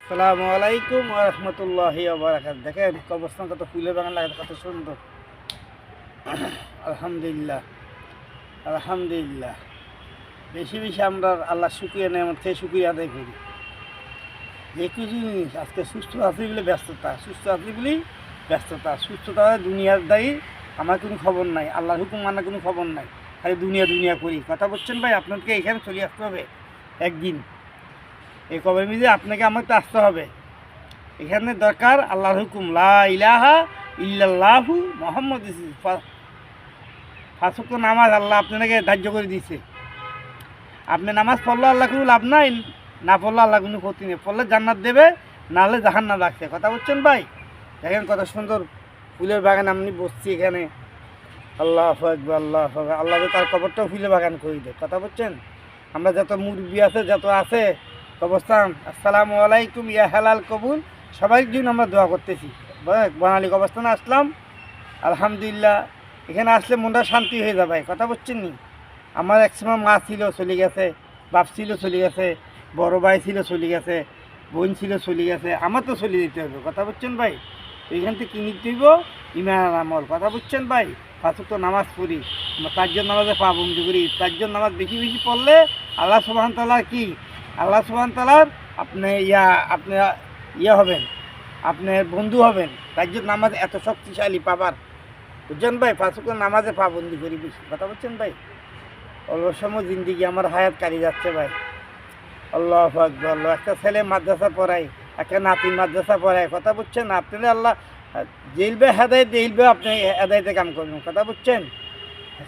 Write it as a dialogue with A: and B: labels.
A: আসসালামু আলাইকুম ওয়া রাহমাতুল্লাহি ওয়া বারাকাতুহু। দেখেন কবরস্থান কত ফুলের বাগান লাগে, কত সুন্দর। আলহামদুলিল্লাহ, আলহামদুলিল্লাহ। বেশি বেশি আমরা আল্লাহ শুকরিয়া নেয়ামত থেকে শুকরিয়া আদায় করি। যে কিছু জিনিস আজকে সুস্থ আছি বলে ব্যস্ততা, সুস্থ আছি বলেই ব্যস্ততা। সুস্থতা দুনিয়ার দায়ী আমার কোনো খবর নাই, আল্লাহর হুকুম মানার কোনো খবর নাই, খালি দুনিয়া দুনিয়া করি। কথা বলছেন ভাই, আপনাকে এখানে চলে আসতে হবে একদিন। এই কবর মিলে আপনাকে আমাকে আসতে হবে। এখানে দরকার আল্লাহর হুকুম, লা ইলাহা ইল্লাল্লাহু মুহাম্মদ। পাঁচ ওয়াক্ত নামাজ আল্লাহ আপনাকে ধার্য করে দিয়েছে। আপনি নামাজ পড়লে আল্লাহ কোনো লাভ নাই, না পড়লে আল্লাহ কোনো ক্ষতি নেই। পড়লে জান্নাত দেবে, নাহলে জাহান্নাম রাখছে। কথা বলছেন ভাই? দেখেন কত সুন্দর ফুলের বাগান আমি বসছি এখানে। আল্লাহ আকবার, আল্লাহ আকবার। আল্লাহ তার কবরটাও ফুলের বাগান করে দেয়। কথা বলছেন? আমরা যত মুরব্বী আছে, যত আছে কবরস্থান, আসসালামু আলাইকুম ইয়া হালাল কবুল, সবাই জন্য আমরা দোয়া করতেছি। বনালী কবরস্থানে আসলাম, আলহামদুলিল্লাহ। এখানে আসলে মনটা শান্তি হয়ে যাবে। কথা বলছেন নি? আমার এক সময় মা ছিল, চলে গেছে, বাপ ছিল, চলে গেছে, বড় ভাই ছিল, চলে গেছে, বোন ছিল, চলে গেছে, আমার তো চলে যেতে হবে। কথা বলছেন ভাই? এইখান থেকে কী নিতে হইব? ইমান আমল। কথা বলছেন ভাই? পাঁচ ওয়াক্ত নামাজ পড়ি, তাজ্জুদ নামাজে পাবন্দি করি। তাজ্জুদ নামাজ বেশি বেশি পড়লে আল্লাহ সুবহান তাআলার কি, আল্লাহ সুবহান তাআলার আপনি ইয়া হবেন, আপনার বন্ধু হবেন। তাজ্জুদ নামাজ এত শক্তিশালী পাবার, বুঝছেন ভাই? পাঁচ ওয়াক্ত নামাজে পাবন্দি করি বেশি। কথা বলছেন ভাই? অল্প সময় জিন্দিগি আমার হায়াত কাটিয়ে যাচ্ছে ভাই। আল্লাহু আকবার, আল্লাহ। একটা ছেলে মাদ্রাসা পড়ায়, একটা নাতি মাদ্রাসা পড়ায়। কথা বুঝছেন? আপনারা আল্লাহ জেলবে হেদায়েত দিলবে, আপনি হেদায়েতে কাম করবেন। কথা বুঝছেন?